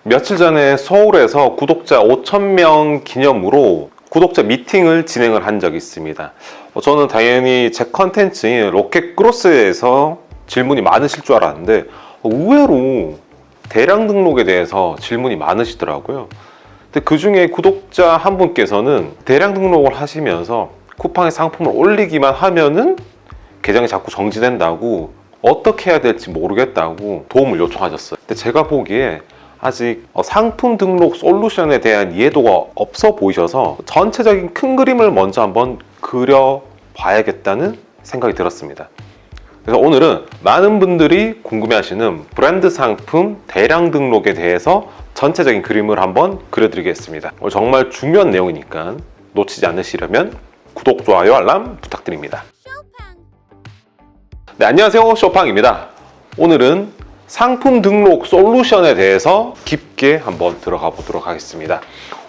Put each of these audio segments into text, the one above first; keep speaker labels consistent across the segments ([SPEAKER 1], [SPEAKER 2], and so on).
[SPEAKER 1] 며칠 전에 서울에서 구독자 5,000명 기념으로 구독자 미팅을 진행을 한 적이 있습니다. 저는 당연히 제 컨텐츠인 로켓크로스에서 질문이 많으실 줄 알았는데 의외로 대량 등록에 대해서 질문이 많으시더라고요. 근데 그 중에 구독자 한 분께서는 대량 등록을 하시면서 쿠팡에 상품을 올리기만 하면은 계정이 자꾸 정지된다고, 어떻게 해야 될지 모르겠다고 도움을 요청하셨어요. 근데 제가 보기에 아직 상품 등록 솔루션에 대한 이해도가 없어 보이셔서 전체적인 큰 그림을 먼저 한번 그려봐야겠다는 생각이 들었습니다. 그래서 오늘은 많은 분들이 궁금해하시는 브랜드 상품 대량 등록에 대해서 전체적인 그림을 한번 그려드리겠습니다. 정말 중요한 내용이니까 놓치지 않으시려면 구독, 좋아요, 알람 부탁드립니다. 네, 안녕하세요, 쇼팡입니다. 오늘은 상품 등록 솔루션에 대해서 깊게 한번 들어가 보도록 하겠습니다.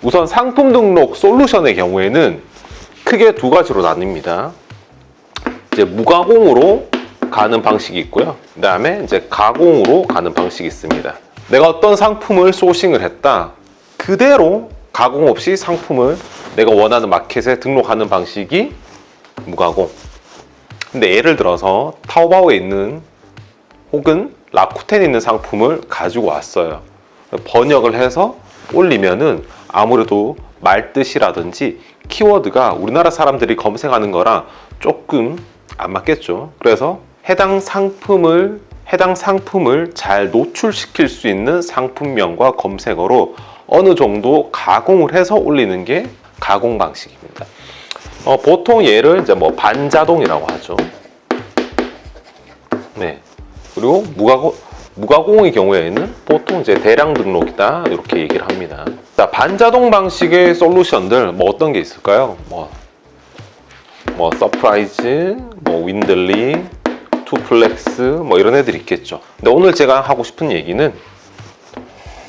[SPEAKER 1] 우선 상품 등록 솔루션의 경우에는 크게 두 가지로 나뉩니다. 이제 무가공으로 가는 방식이 있고요. 그 다음에 이제 가공으로 가는 방식이 있습니다. 내가 어떤 상품을 소싱을 했다, 그대로 가공 없이 상품을 내가 원하는 마켓에 등록하는 방식이 무가공. 근데 예를 들어서 타오바오에 있는 혹은 라쿠텐에 있는 상품을 가지고 왔어요. 번역을 해서 올리면은 아무래도 말뜻이라든지 키워드가 우리나라 사람들이 검색하는 거랑 조금 안 맞겠죠. 그래서 해당 상품을 잘 노출시킬 수 있는 상품명과 검색어로 어느 정도 가공을 해서 올리는 게 가공 방식입니다. 보통 얘를 이제 반자동이라고 하죠. 네. 그리고 무가공의 경우에는 보통 이제 대량 등록이다, 이렇게 얘기를 합니다. 자, 반자동 방식의 솔루션들 어떤 게 있을까요? 서프라이즈, 윈들리, 투플렉스, 이런 애들이 있겠죠. 근데 오늘 제가 하고 싶은 얘기는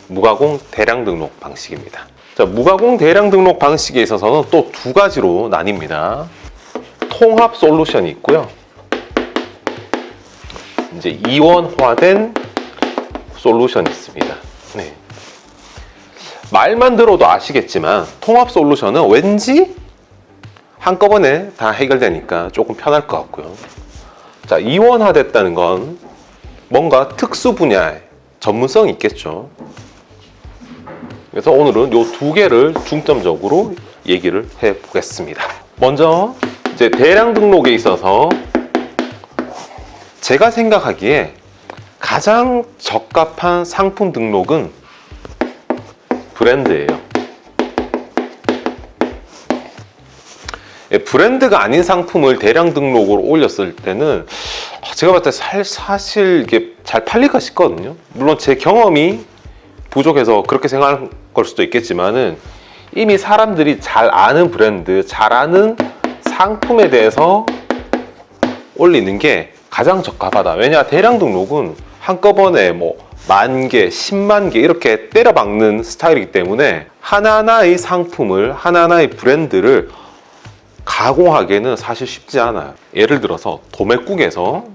[SPEAKER 1] 무가공 대량 등록 방식입니다. 자, 무가공 대량 등록 방식에 있어서는 또 두 가지로 나뉩니다. 통합 솔루션이 있고요. 이제 이원화된 솔루션이 있습니다. 네. 말만 들어도 아시겠지만 통합 솔루션은 왠지 한꺼번에 다 해결되니까 조금 편할 것 같고요. 자, 이원화됐다는 건 뭔가 특수 분야의 전문성이 있겠죠. 그래서 오늘은 이 두 개를 중점적으로 얘기를 해 보겠습니다. 먼저 이제 대량 등록에 있어서 제가 생각하기에 가장 적합한 상품 등록은 브랜드예요. 브랜드가 아닌 상품을 대량 등록으로 올렸을 때는 제가 봤을 때 사실 이게 잘 팔릴까 싶거든요. 물론 제 경험이 부족해서 그렇게 생각할 걸 수도 있겠지만은 이미 사람들이 잘 아는 브랜드, 잘 아는 상품에 대해서 올리는 게 가장 적합하다. 왜냐, 대량 등록은 한꺼번에 10,000개, 10만 개 이렇게 때려박는 스타일이기 때문에 하나하나의 상품을, 하나하나의 브랜드를 가공하기에는 사실 쉽지 않아요. 예를 들어서 도매국에서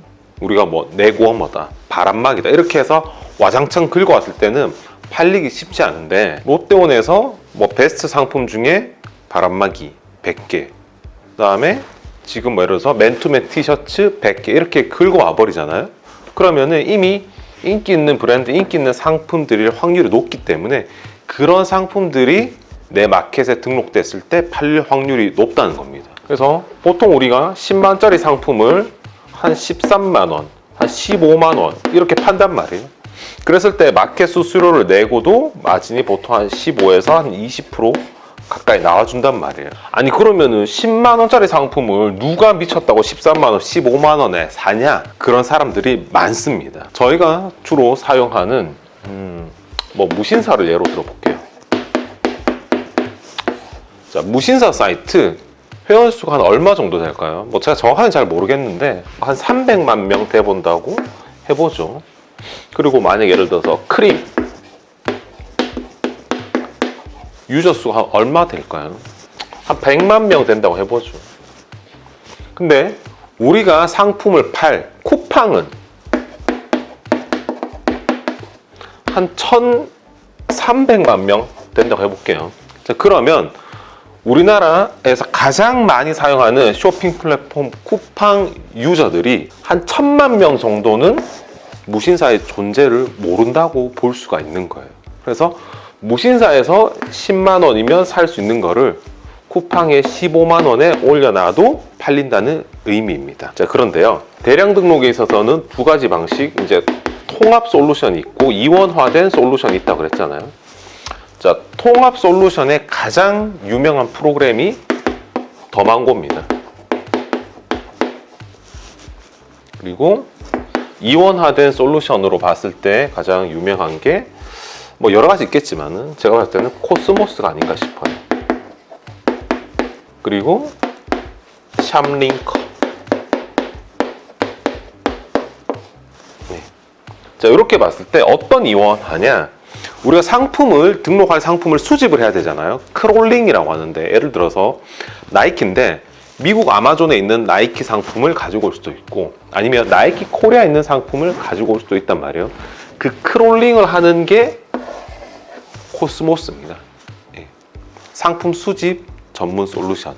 [SPEAKER 1] 우리가 내구어머다, 바람막이다 이렇게 해서 와장창 긁어왔을 때는 팔리기 쉽지 않은데, 롯데온에서 베스트 상품 중에 바람막이 100개, 그 다음에 지금 예를 들어서 맨투맨 티셔츠 100개 이렇게 긁어와 버리잖아요. 그러면은 이미 인기 있는 브랜드, 인기 있는 상품들일 확률이 높기 때문에 그런 상품들이 내 마켓에 등록됐을 때 팔릴 확률이 높다는 겁니다. 그래서 보통 우리가 10만짜리 상품을 한 13만원, 한 15만원 이렇게 판단 말이에요. 그랬을 때 마켓 수수료를 내고도 마진이 보통 한 15에서 한 20% 가까이 나와준단 말이에요. 아니 그러면은 10만원짜리 상품을 누가 미쳤다고 13만원, 15만원에 사냐? 그런 사람들이 많습니다. 저희가 주로 사용하는 무신사를 예로 들어볼게요. 자, 무신사 사이트 회원수가 한 얼마 정도 될까요? 제가 정확하게 잘 모르겠는데 한 300만 명 돼본다고 해보죠. 그리고 만약 예를 들어서 크림 유저 수가 얼마 될까요? 한 100만 명 된다고 해보죠. 근데 우리가 상품을 팔 쿠팡은 한 300만 명 된다고 해볼게요. 자, 그러면 우리나라에서 가장 많이 사용하는 쇼핑 플랫폼 쿠팡 유저들이 한 1000만 명 정도는 무신사의 존재를 모른다고 볼 수가 있는 거예요. 그래서 무신사에서 10만 원이면 살 수 있는 거를 쿠팡에 15만 원에 올려놔도 팔린다는 의미입니다. 자, 그런데요, 대량 등록에 있어서는 두 가지 방식, 이제 통합 솔루션이 있고 이원화된 솔루션이 있다고 그랬잖아요. 자, 통합 솔루션의 가장 유명한 프로그램이 더망고입니다. 그리고 이원화된 솔루션으로 봤을 때 가장 유명한 게 뭐 여러 가지 있겠지만은 제가 봤을 때는 코스모스가 아닌가 싶어요. 그리고 샵링커. 네. 자, 이렇게 봤을 때 어떤 이원화냐? 우리가 상품을 등록할 상품을 수집을 해야 되잖아요. 크롤링이라고 하는데, 예를 들어서 나이키인데 미국 아마존에 있는 나이키 상품을 가지고 올 수도 있고, 아니면 나이키 코리아에 있는 상품을 가지고 올 수도 있단 말이에요. 그 크롤링을 하는 게 코스모스입니다. 예. 상품 수집 전문 솔루션.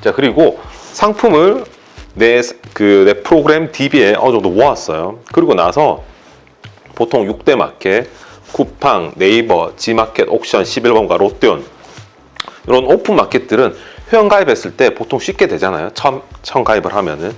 [SPEAKER 1] 자, 그리고 상품을 내 프로그램 DB에 어느 정도 모았어요. 그리고 나서 보통 6대 마켓, 쿠팡, 네이버, G마켓, 옥션, 11번가, 롯데온, 이런 오픈 마켓들은 회원 가입했을 때 보통 쉽게 되잖아요. 처음 가입을 하면은.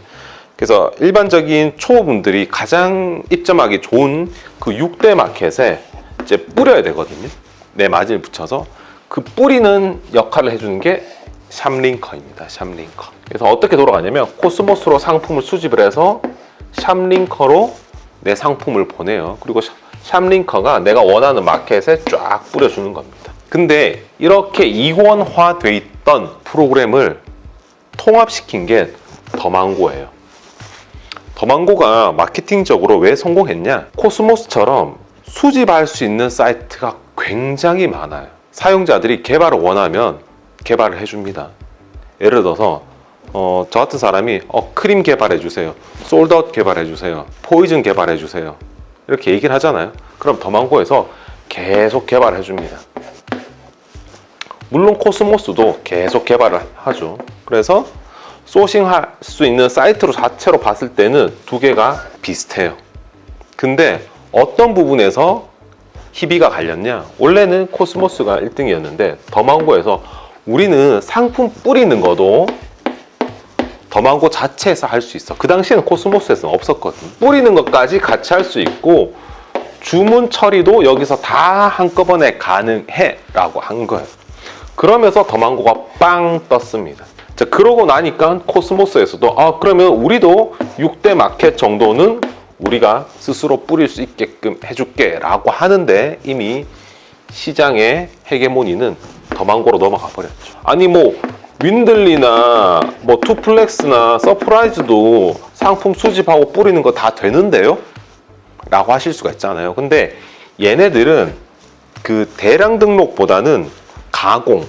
[SPEAKER 1] 그래서 일반적인 초보분들이 가장 입점하기 좋은 그 6대 마켓에 이제 뿌려야 되거든요. 내 마진을 붙여서 그 뿌리는 역할을 해주는 게 샵링커입니다. 샵링커. 그래서 어떻게 돌아가냐면 코스모스로 상품을 수집을 해서 샵링커로 내 상품을 보내요. 그리고 샵링커가 내가 원하는 마켓에 쫙 뿌려주는 겁니다. 근데 이렇게 이원화돼 있던 프로그램을 통합시킨 게 더망고예요. 더망고가 마케팅적으로 왜 성공했냐? 코스모스처럼 수집할 수 있는 사이트가 굉장히 많아요. 사용자들이 개발을 원하면 개발을 해줍니다. 예를 들어서 저 같은 사람이 크림 개발해주세요, 솔드아웃 개발해주세요, 포이즌 개발해주세요, 이렇게 얘기를 하잖아요. 그럼 더망고에서 계속 개발해줍니다. 물론 코스모스도 계속 개발을 하죠. 그래서 소싱할 수 있는 사이트로 자체로 봤을 때는 두 개가 비슷해요. 근데 어떤 부분에서 희비가 갈렸냐? 원래는 코스모스가 1등이었는데 더망고에서 우리는 상품 뿌리는 것도 더망고 자체에서 할 수 있어. 그 당시에는 코스모스에서는 없었거든. 뿌리는 것까지 같이 할 수 있고 주문 처리도 여기서 다 한꺼번에 가능해 라고 한 거예요. 그러면서 더망고가 빵 떴습니다. 자, 그러고 나니까 코스모스에서도 그러면 우리도 6대 마켓 정도는 우리가 스스로 뿌릴 수 있게끔 해줄게 라고 하는데 이미 시장의 헤게모니는 더망고로 넘어가 버렸죠. 아니 뭐 윈들리나 뭐 투플렉스나 서프라이즈도 상품 수집하고 뿌리는 거 다 되는데요? 라고 하실 수가 있잖아요. 근데 얘네들은 그 대량 등록보다는 가공,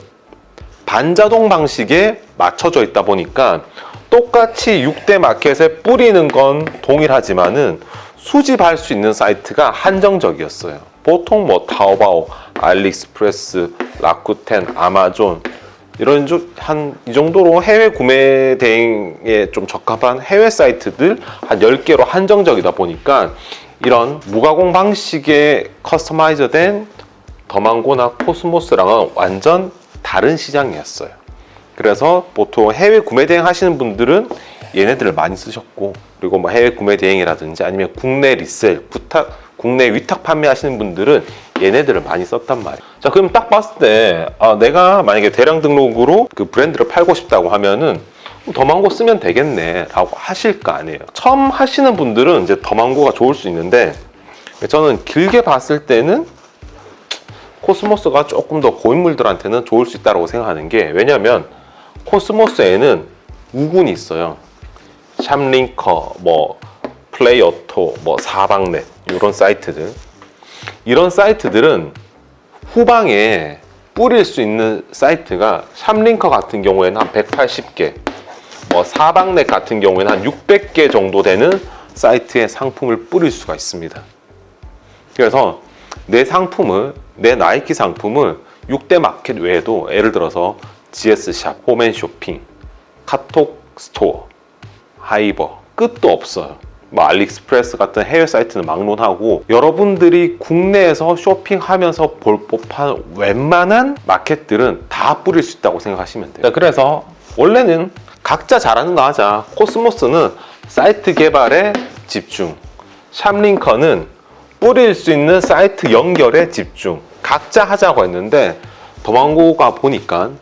[SPEAKER 1] 반자동 방식에 맞춰져 있다 보니까 똑같이 6대 마켓에 뿌리는 건 동일하지만은 수집할 수 있는 사이트가 한정적이었어요. 보통 뭐 타오바오, 알리익스프레스, 라쿠텐, 아마존 이런 이 정도로 해외 구매 대행에 좀 적합한 해외 사이트들 한 10개로 한정적이다 보니까 이런 무가공 방식의 커스터마이저된 더망고나 코스모스랑은 완전 다른 시장이었어요. 그래서 보통 해외 구매 대행 하시는 분들은 얘네들을 많이 쓰셨고, 그리고 뭐 해외 구매 대행이라든지 아니면 국내 리셀, 국내 위탁 판매하시는 분들은 얘네들을 많이 썼단 말이에요. 자, 그럼 딱 봤을 때 내가 만약에 대량 등록으로 그 브랜드를 팔고 싶다고 하면은 더망고 쓰면 되겠네 라고 하실 거 아니에요. 처음 하시는 분들은 이제 더망고가 좋을 수 있는데, 저는 길게 봤을 때는 코스모스가 조금 더 고인물들한테는 좋을 수 있다고 생각하는 게, 왜냐면 코스모스에는 우군이 있어요. 샵링커, 뭐 플레이오토, 뭐 사방넷 이런 사이트들. 이런 사이트들은 후방에 뿌릴 수 있는 사이트가 샵링커 같은 경우에는 한 180개, 뭐 사방넷 같은 경우에는 한 600개 정도 되는 사이트에 상품을 뿌릴 수가 있습니다. 그래서 내 상품을, 내 나이키 상품을 6대 마켓 외에도 예를 들어서 GS샵, 홈앤쇼핑, 카톡 스토어, 하이버 끝도 없어요. 뭐 알리익스프레스 같은 해외 사이트는 막론하고 여러분들이 국내에서 쇼핑하면서 볼 법한 웬만한 마켓들은 다 뿌릴 수 있다고 생각하시면 돼요. 그래서 원래는 각자 잘하는 거 하자. 코스모스는 사이트 개발에 집중, 샵링컨은 뿌릴 수 있는 사이트 연결에 집중, 각자 하자고 했는데 더망고가 보니까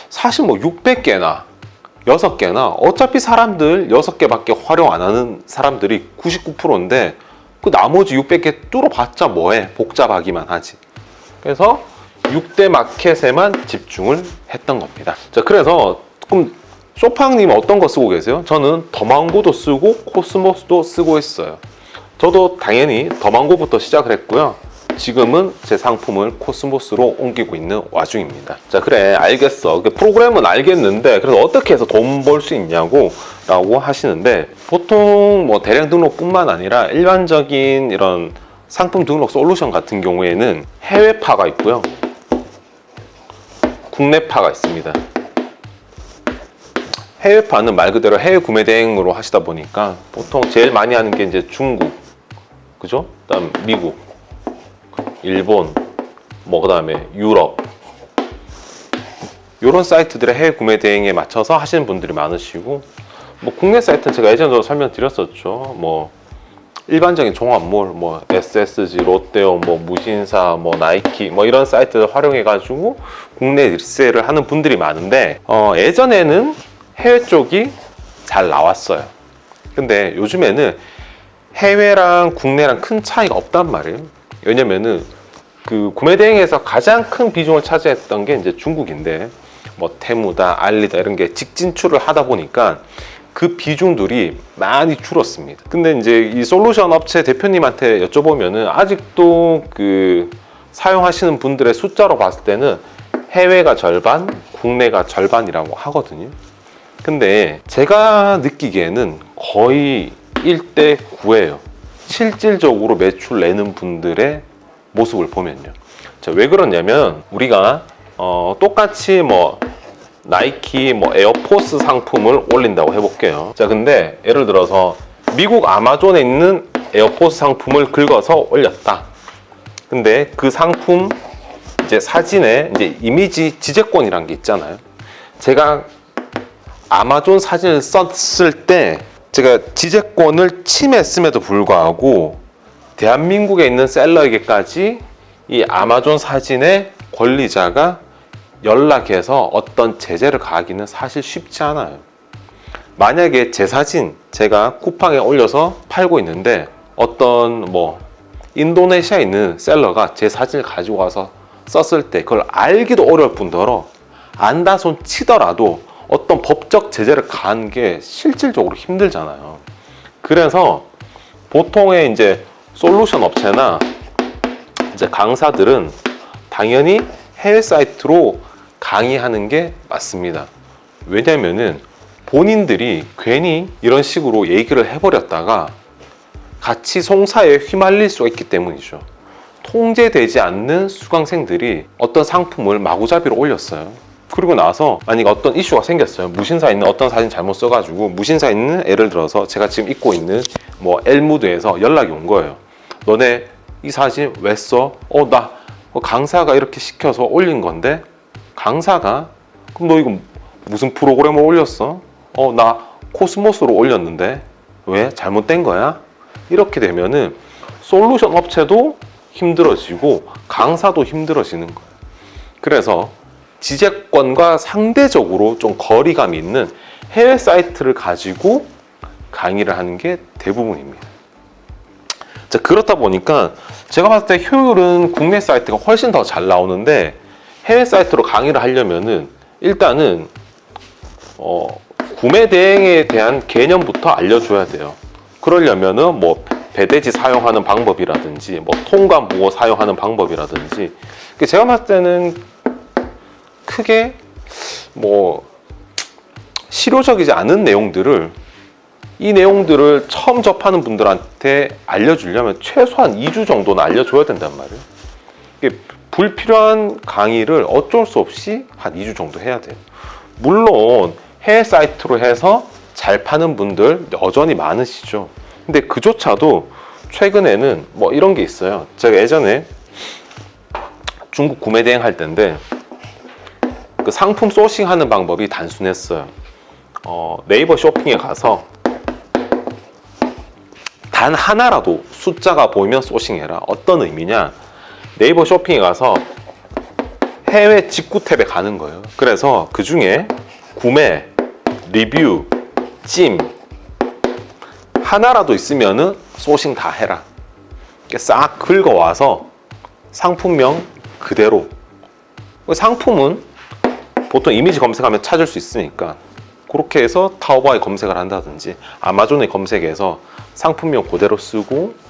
[SPEAKER 1] 사실 뭐 600개나 6개나 어차피 사람들 6개밖에 활용 안 하는 사람들이 99%인데 그 나머지 600개 뚫어봤자 뭐해, 복잡하기만 하지. 그래서 6대 마켓에만 집중을 했던 겁니다. 자, 그래서 그럼 쇼팡님 어떤 거 쓰고 계세요? 저는 더망고도 쓰고 코스모스도 쓰고 있어요. 저도 당연히 더망고부터 시작을 했고요. 지금은 제 상품을 코스모스로 옮기고 있는 와중입니다. 자, 그래 알겠어. 프로그램은 알겠는데 그래서 어떻게 해서 돈 벌 수 있냐고 라고 하시는데, 보통 뭐 대량 등록뿐만 아니라 일반적인 이런 상품 등록 솔루션 같은 경우에는 해외파가 있고요, 국내파가 있습니다. 해외파는 말 그대로 해외 구매 대행으로 하시다 보니까 보통 제일 많이 하는 게 이제 중국, 그죠? 그다음 미국, 일본, 뭐 그다음에 유럽, 이런 사이트들의 해외 구매 대행에 맞춰서 하시는 분들이 많으시고, 뭐 국내 사이트는 제가 예전에도 설명드렸었죠. 뭐 일반적인 종합몰, 뭐 SSG, 롯데오, 뭐 무신사, 뭐 나이키, 뭐 이런 사이트를 활용해 가지고 국내 리셀을 하는 분들이 많은데, 예전에는 해외 쪽이 잘 나왔어요. 근데 요즘에는 해외랑 국내랑 큰 차이가 없단 말이에요. 왜냐면은 그 구매 대행에서 가장 큰 비중을 차지했던 게 이제 중국인데, 뭐 테무다, 알리다 이런 게 직진출을 하다 보니까 그 비중들이 많이 줄었습니다. 근데 이제 이 솔루션 업체 대표님한테 여쭤보면은 아직도 그 사용하시는 분들의 숫자로 봤을 때는 해외가 절반, 국내가 절반이라고 하거든요. 근데 제가 느끼기에는 거의 1대 9예요. 실질적으로 매출 내는 분들의 모습을 보면요. 자, 왜 그러냐면 우리가 똑같이 뭐 나이키 뭐 에어포스 상품을 올린다고 해볼게요. 자, 근데 예를 들어서 미국 아마존에 있는 에어포스 상품을 긁어서 올렸다. 근데 그 상품 이제 사진에 이제 이미지 지재권이란 게 있잖아요. 제가 아마존 사진을 썼을 때 제가 지재권을 침해했음에도 불구하고 대한민국에 있는 셀러에게까지 이 아마존 사진의 권리자가 연락해서 어떤 제재를 가하기는 사실 쉽지 않아요. 만약에 제 사진 제가 쿠팡에 올려서 팔고 있는데 어떤 뭐 인도네시아에 있는 셀러가 제 사진을 가지고 와서 썼을 때 그걸 알기도 어려울 뿐더러 안다 손 치더라도 어떤 법적 제재를 가한 게 실질적으로 힘들잖아요. 그래서 보통의 이제 솔루션 업체나 이제 강사들은 당연히 해외 사이트로 강의하는 게 맞습니다. 왜냐면은 본인들이 괜히 이런 식으로 얘기를 해버렸다가 같이 송사에 휘말릴 수가 있기 때문이죠. 통제되지 않는 수강생들이 어떤 상품을 마구잡이로 올렸어요. 그리고 나서 만약에 어떤 이슈가 생겼어요. 무신사 있는 어떤 사진 잘못 써가지고 무신사 있는 예를 들어서 제가 지금 입고 있는 뭐 엘무드에서 연락이 온 거예요. 너네 이 사진 왜 써? 나 강사가 이렇게 시켜서 올린 건데. 강사가 그럼 너 이거 무슨 프로그램을 올렸어? 나 코스모스로 올렸는데 왜? 잘못된 거야? 이렇게 되면은 솔루션 업체도 힘들어지고 강사도 힘들어지는 거예요. 그래서 지재권과 상대적으로 좀 거리감이 있는 해외 사이트를 가지고 강의를 하는 게 대부분입니다. 자, 그렇다 보니까 제가 봤을 때 효율은 국내 사이트가 훨씬 더 잘 나오는데 해외 사이트로 강의를 하려면은 일단은 구매 대행에 대한 개념부터 알려줘야 돼요. 그러려면은 뭐 배대지 사용하는 방법이라든지 뭐 통관 보고 사용하는 방법이라든지 제가 봤을 때는 크게 뭐 실효적이지 않은 내용들을 이 내용들을 처음 접하는 분들한테 알려주려면 최소한 2주 정도는 알려줘야 된단 말이에요. 불필요한 강의를 어쩔 수 없이 한 2주 정도 해야 돼요. 물론 해외 사이트로 해서 잘 파는 분들 여전히 많으시죠. 근데 그조차도 최근에는 뭐 이런 게 있어요. 제가 예전에 중국 구매 대행 할 때인데 그 상품 소싱하는 방법이 단순했어요. 네이버 쇼핑에 가서 단 하나라도 숫자가 보이면 소싱해라. 어떤 의미냐? 네이버 쇼핑에 가서 해외 직구 탭에 가는 거예요. 그래서 그 중에 구매, 리뷰, 찜 하나라도 있으면은 소싱 다 해라. 싹 긁어와서 상품명 그대로. 상품은 보통 이미지 검색하면 찾을 수 있으니까 그렇게 해서 타오바오에 검색을 한다든지 아마존에 검색해서 상품명 그대로 쓰고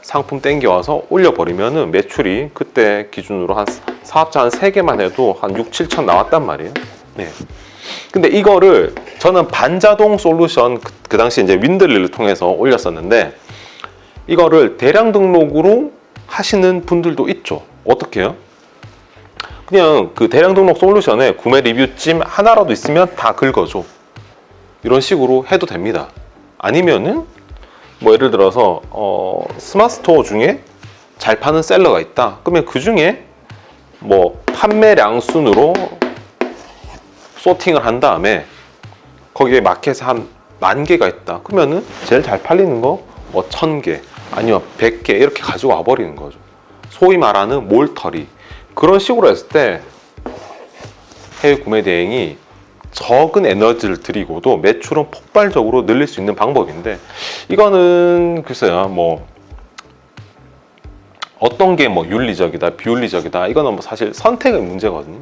[SPEAKER 1] 상품 땡겨와서 올려버리면은 매출이 그때 기준으로 한 사업자 한 3개만 해도 한 6, 7천 나왔단 말이에요. 네. 근데 이거를 저는 반자동 솔루션 그 당시 이제 윈들리를 통해서 올렸었는데 이거를 대량 등록으로 하시는 분들도 있죠. 어떻게 해요? 그냥 그 대량 등록 솔루션에 구매 리뷰찜 하나라도 있으면 다 긁어줘. 이런 식으로 해도 됩니다. 아니면은 뭐 예를 들어서 스마트 스토어 중에 잘 파는 셀러가 있다. 그러면 그 중에 뭐 판매량 순으로 소팅을 한 다음에 거기에 마켓에 한 10,000개가 있다. 그러면은 제일 잘 팔리는 거 뭐 1,000개 아니면 100개 이렇게 가지고 와 버리는 거죠. 소위 말하는 몰터리. 그런 식으로 했을 때 해외 구매 대행이 적은 에너지를 들이고도 매출은 폭발적으로 늘릴 수 있는 방법인데 이거는 글쎄요 뭐 어떤 게 뭐 윤리적이다 비윤리적이다 이거는 뭐 사실 선택의 문제거든요.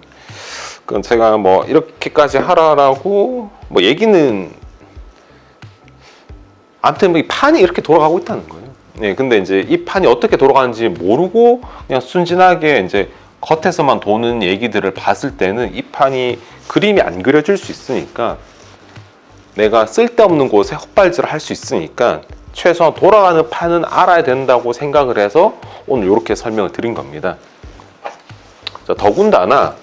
[SPEAKER 1] 그건 제가 뭐 이렇게까지 하라라고 뭐 얘기는 아무튼 이 판이 이렇게 돌아가고 있다는 거예요. 네, 근데 이제 이 판이 어떻게 돌아가는지 모르고 그냥 순진하게 이제 겉에서만 도는 얘기들을 봤을 때는 이 판이 그림이 안 그려질 수 있으니까 내가 쓸데없는 곳에 헛발질을 할 수 있으니까 최소한 돌아가는 판은 알아야 된다고 생각을 해서 오늘 이렇게 설명을 드린 겁니다. 자, 더군다나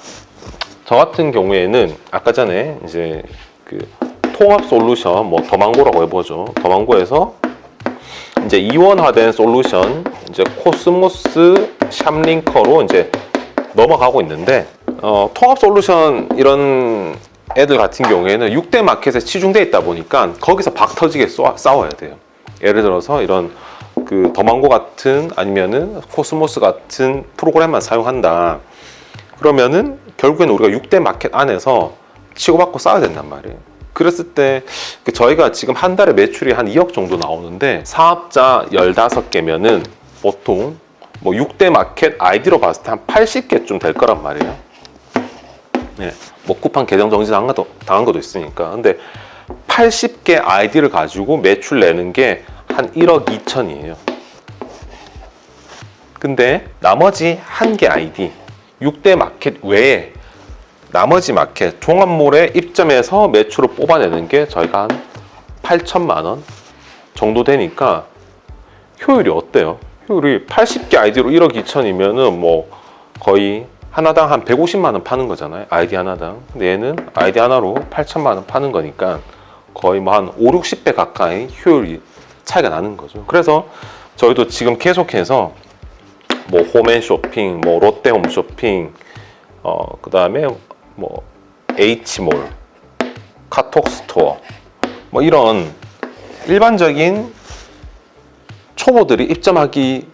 [SPEAKER 1] 저 같은 경우에는 아까 전에 이제 그 통합 솔루션 뭐 더망고라고 해보죠. 더망고에서 이제 이원화된 솔루션 이제 코스모스 샵링커로 이제 넘어가고 있는데 통합 솔루션 이런 애들 같은 경우에는 6대 마켓에 치중돼 있다 보니까 거기서 박 터지게 싸워야 돼요. 예를 들어서 이런 그 더망고 같은 아니면은 코스모스 같은 프로그램만 사용한다. 그러면은 결국에는 우리가 6대 마켓 안에서 치고받고 싸워야 된단 말이에요. 그랬을 때 저희가 지금 한 달에 매출이 한 2억 정도 나오는데 사업자 15개면은 보통 뭐 6대 마켓 아이디로 봤을 때 한 80개쯤 될 거란 말이에요. 네, 뭐 쿠팡 계정 정지 당한 것도 있으니까. 근데 80개 아이디를 가지고 매출 내는 게 한 1억 2천이에요. 근데 나머지 1개 아이디 6대 마켓 외에 나머지 마켓 종합몰에 입점해서 매출을 뽑아내는 게 저희가 한 8천만 원 정도 되니까 효율이 어때요? 효율이 80개 아이디로 1억 2천이면은 뭐 거의 하나당 한 150만 원 파는 거잖아요. 아이디 하나당. 근데 얘는 아이디 하나로 8천만 원 파는 거니까 거의 뭐 한 5, 60배 가까이 효율이 차이가 나는 거죠. 그래서 저희도 지금 계속해서 뭐 홈앤쇼핑, 뭐 롯데홈쇼핑, 그 다음에 뭐 H몰, 카톡스토어, 뭐 이런 일반적인 초보들이 입점하기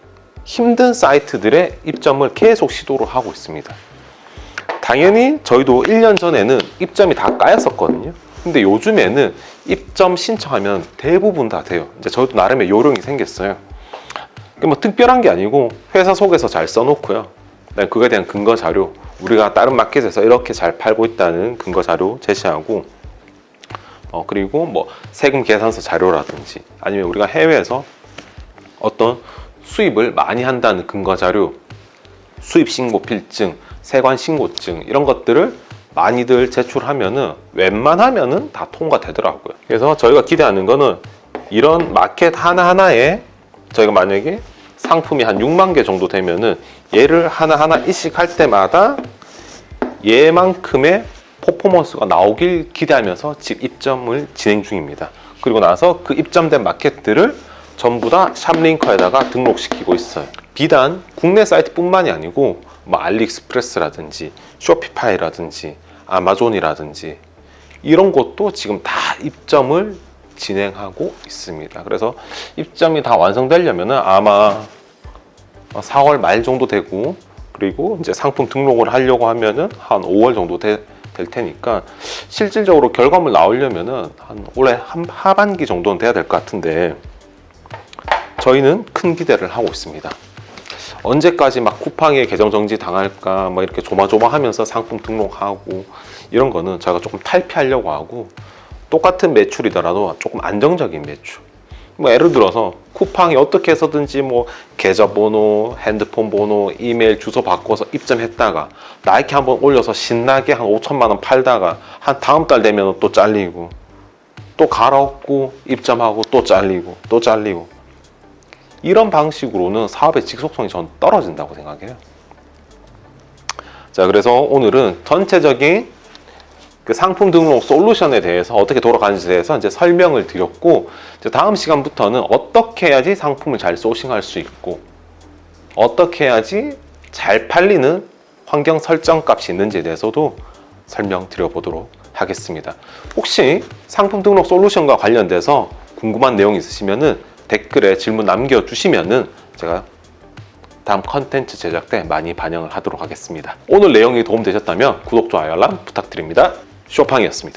[SPEAKER 1] 힘든 사이트들의 입점을 계속 시도를 하고 있습니다. 당연히 저희도 1년 전에는 입점이 다 까였었거든요. 근데 요즘에는 입점 신청하면 대부분 다 돼요. 이제 저희도 나름의 요령이 생겼어요. 뭐 특별한 게 아니고 회사 속에서 잘 써놓고요. 그거에 대한 근거 자료, 우리가 다른 마켓에서 이렇게 잘 팔고 있다는 근거 자료 제시하고 그리고 뭐 세금 계산서 자료라든지 아니면 우리가 해외에서 어떤 수입을 많이 한다는 근거 자료, 수입 신고 필증, 세관 신고증 이런 것들을 많이들 제출하면은 웬만하면은 다 통과되더라고요. 그래서 저희가 기대하는 거는 이런 마켓 하나하나에 저희가 만약에 상품이 한 6만 개 정도 되면은 얘를 하나하나 이식할 때마다 얘만큼의 퍼포먼스가 나오길 기대하면서 지금 입점을 진행 중입니다. 그리고 나서 그 입점된 마켓들을 전부 다 샵링커에다가 등록시키고 있어요. 비단 국내 사이트뿐만이 아니고 뭐 알리익스프레스라든지 쇼피파이라든지 아마존이라든지 이런 곳도 지금 다 입점을 진행하고 있습니다. 그래서 입점이 다 완성되려면 아마 4월 말 정도 되고, 그리고 이제 상품 등록을 하려고 하면은 한 5월 정도 될 테니까 실질적으로 결과물 나오려면은 한 올해 하반기 정도는 돼야 될 것 같은데, 저희는 큰 기대를 하고 있습니다. 언제까지 막 쿠팡에 계정 정지 당할까 막 이렇게 조마조마하면서 상품 등록하고 이런 거는 제가 조금 탈피하려고 하고, 똑같은 매출이더라도 조금 안정적인 매출. 뭐 예를 들어서 쿠팡이 어떻게 해서든지 뭐 계좌번호, 핸드폰 번호, 이메일 주소 바꿔서 입점했다가 나이키 한번 올려서 신나게 한 5천만 원 팔다가 한 다음 달 되면 또 잘리고, 또 갈아엎고 입점하고 또 잘리고 또 잘리고, 이런 방식으로는 사업의 지속성이 저는 떨어진다고 생각해요. 자, 그래서 오늘은 전체적인 그 상품 등록 솔루션에 대해서 어떻게 돌아가는지에 대해서 이제 설명을 드렸고, 이제 다음 시간부터는 어떻게 해야지 상품을 잘 소싱할 수 있고, 어떻게 해야지 잘 팔리는 환경 설정 값이 있는지에 대해서도 설명드려 보도록 하겠습니다. 혹시 상품 등록 솔루션과 관련돼서 궁금한 내용 있으시면은 댓글에 질문 남겨주시면은 제가 다음 컨텐츠 제작 때 많이 반영을 하도록 하겠습니다. 오늘 내용이 도움되셨다면 구독, 좋아요, 알람 부탁드립니다. 쇼팡이었습니다.